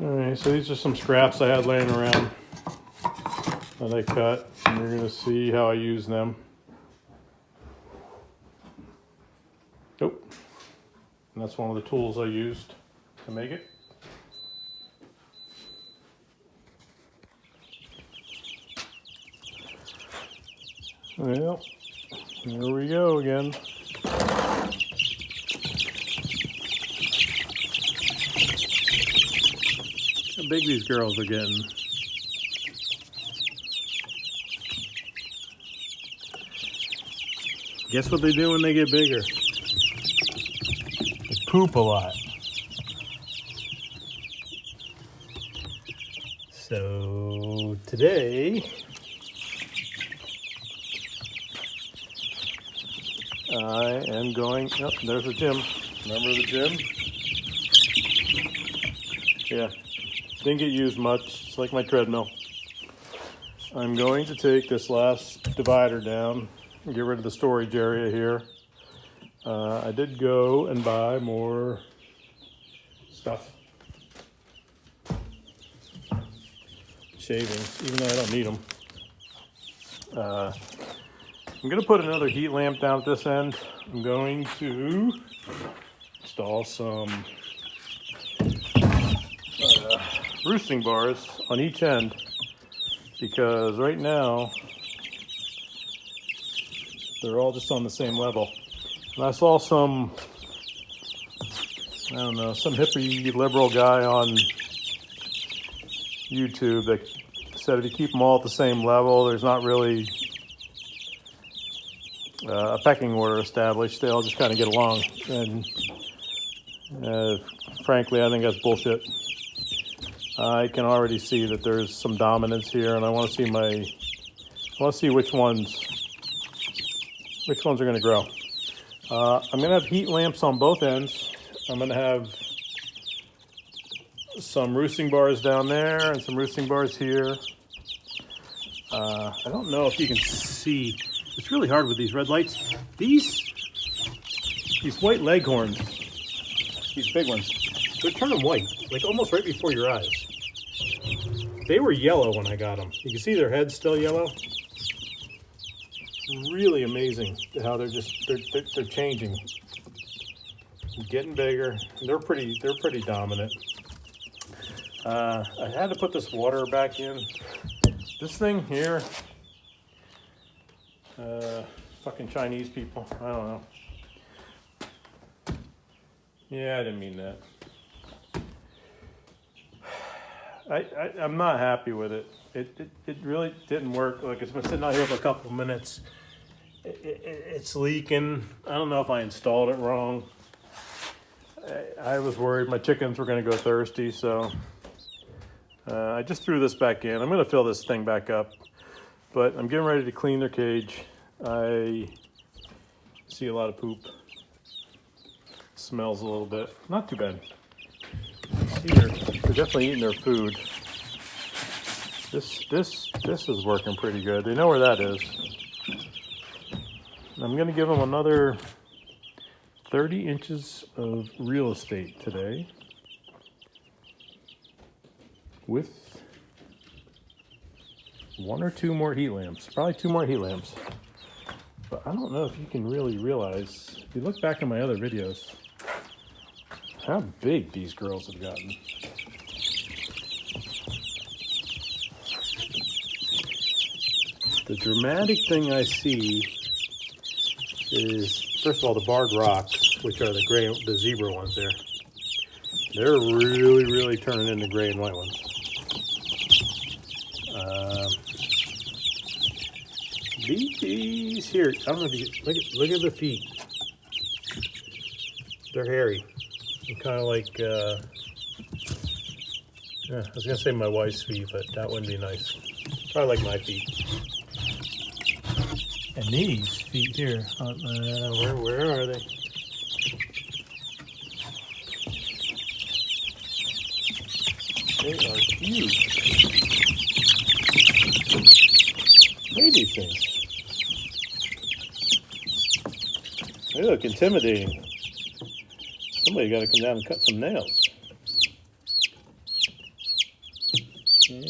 Alright, so these are some scraps I had laying around that I cut, and you're going to see how I use them. Oh, and that's one of the tools I used to make it. Well, here we go again. How big these girls are getting. Guess what they do when they get bigger? They poop a lot. So today, I am going, oh, there's the gym. Remember the gym? Yeah, didn't get used much. It's like my treadmill. I'm going to take this last divider down and get rid of the storage area here. I did go and buy more stuff. Shavings, even though I don't need them. I'm going to put another heat lamp down at this end. I'm going to install some roosting bars on each end because right now they're all just on the same level. And I saw some, I don't know, some hippie liberal guy on YouTube that said if you keep them all at the same level, there's not really a pecking order established. They all just kind of get along. And frankly, I think that's bullshit. I can already see that there's some dominance here, and I want to see which ones are going to grow. I'm going to have heat lamps on both ends. I'm going to have some roosting bars down there and some roosting bars here. I don't know if you can see. It's really hard with these red lights. These white leghorns, these big ones, they're turning white, like almost right before your eyes. They were yellow when I got them. You can see their head's still yellow. Really amazing how they're changing, getting bigger. They're pretty dominant. I had to put this water back in. This thing here, fucking Chinese people. I don't know. Yeah, I didn't mean that. I'm not happy with it. It really didn't work. Like, it's been sitting out here for a couple of minutes. It's leaking. I don't know if I installed it wrong. I was worried my chickens were going to go thirsty, so I just threw this back in. I'm going to fill this thing back up, but I'm getting ready to clean their cage. I see a lot of poop. Smells a little bit. Not too bad. See, they're definitely eating their food. This is working pretty good. They know where that is. I'm going to give them another 30 inches of real estate today with one or two more heat lamps. Probably two more heat lamps. But I don't know if you can really realize, if you look back in my other videos, how big these girls have gotten. The dramatic thing I see is, first of all, the barred rocks, which are the zebra ones there. They're really turning into gray and white ones. These here, I don't know if you look at the feet. They're hairy. I'm kind of like, I was gonna say my wife's feet, but that wouldn't be nice. Probably like my feet. And these feet here, where are they? They are huge. Look at these things. They look intimidating. Somebody got to come down and cut some nails. Yeah.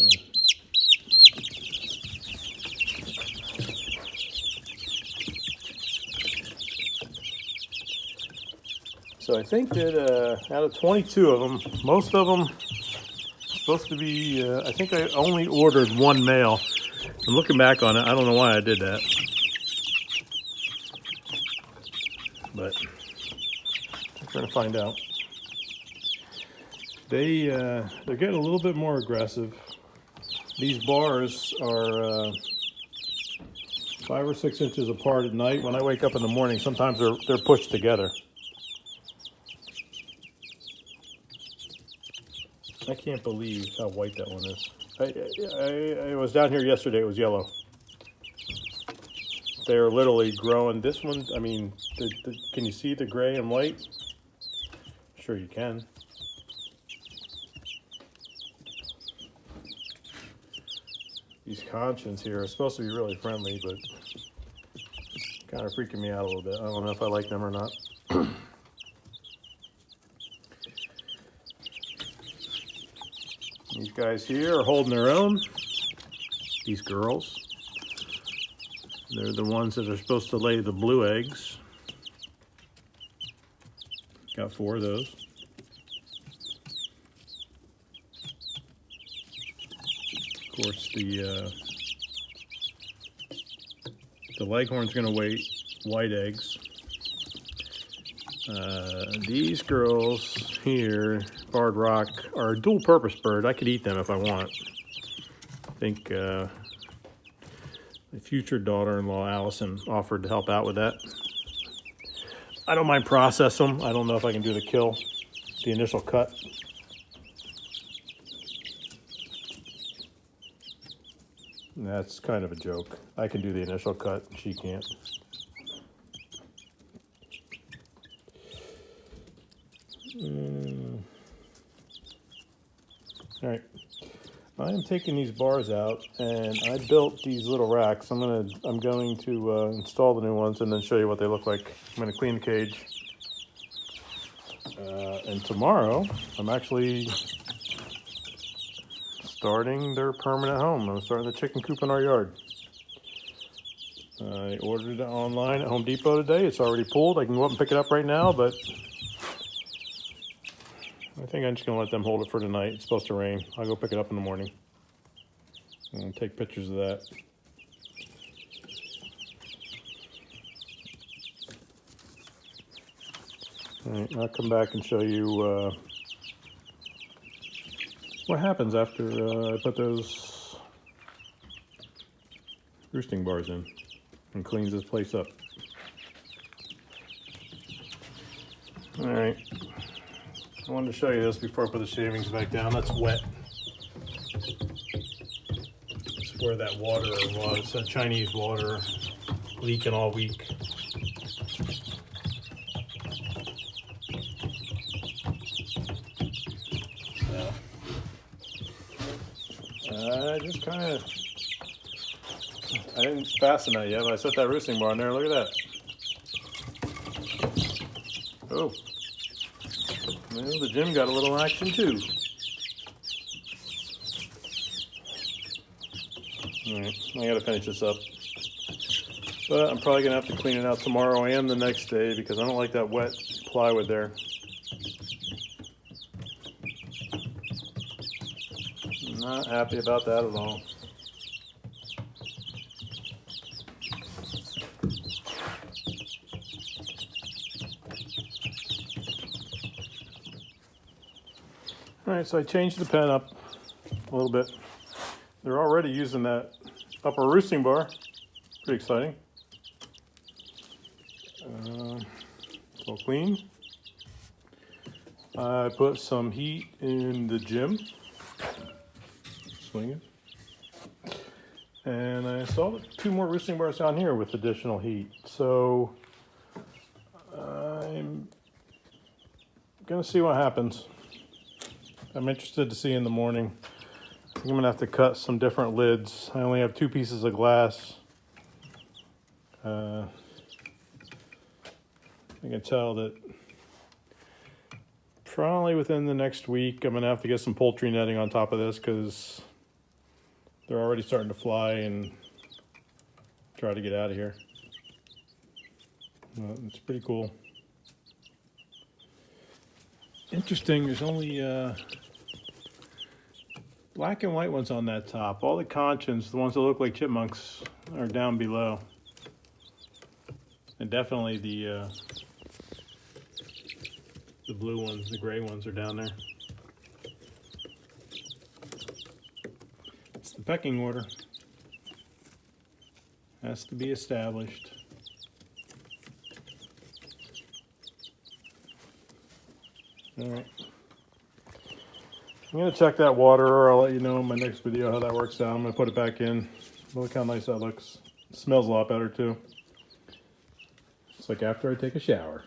So I think that out of 22 of them, most of them supposed to be, I think I only ordered one male. I'm looking back on it, I don't know why I did that. But we're going to find out. They're getting a little bit more aggressive. These bars are 5 or 6 inches apart at night. When I wake up in the morning, sometimes they're pushed together. I can't believe how white that one is. I was down here yesterday, it was yellow. They're literally growing. This one, I mean, can you see the gray and white? Sure you can. These conchins here are supposed to be really friendly, but kind of freaking me out a little bit. I don't know if I like them or not. These guys here are holding their own. These girls. They're the ones that are supposed to lay the blue eggs. Got 4 of those. Of course, the leghorn's going to lay white eggs. These girls here, Barred Rock, are a dual-purpose bird. I could eat them if I want. I think my future daughter-in-law, Allison, offered to help out with that. I don't mind process them. I don't know if I can do the initial cut. That's kind of a joke. I can do the initial cut, she can't. All right, I am taking these bars out, and I built these little racks. I'm going to install the new ones and then show you what they look like. I'm going to clean the cage, and tomorrow I'm actually starting their permanent home. I'm starting the chicken coop in our yard. I ordered it online at Home Depot today. It's already pulled. I can go up and pick it up right now, but I think I'm just going to let them hold it for tonight. It's supposed to rain. I'll go pick it up in the morning and take pictures of that. All right, I'll come back and show you what happens after I put those roosting bars in and cleans this place up. All right. I wanted to show you this before I put the shavings back down. That's wet. It's where that water was, that Chinese water leaking all week. So, I just kind of, I didn't fasten that yet, but I set that roosting bar in there. Look at that. Oh. Well, the gym got a little action too. Alright, I gotta finish this up. But I'm probably gonna have to clean it out tomorrow and the next day because I don't like that wet plywood there. Not happy about that at all. Alright, so I changed the pen up a little bit. They're already using that upper roosting bar. Pretty exciting. It's all clean. I put some heat in the gym. Swinging. And I installed 2 more roosting bars down here with additional heat. So I'm gonna see what happens. I'm interested to see in the morning. I think I'm gonna have to cut some different lids. I only have 2 pieces of glass. I can tell that probably within the next week I'm gonna have to get some poultry netting on top of this because They're already starting to fly and try to get out of here. It's pretty cool. Interesting, there's only black and white ones on that top. All the conchins, the ones that look like chipmunks, are down below. And definitely the blue ones, the gray ones are down there. It's the pecking order. Has to be established. Alright. I'm going to check that water, or I'll let you know in my next video how that works out. I'm going to put it back in. Look how nice that looks. It smells a lot better too. It's like after I take a shower.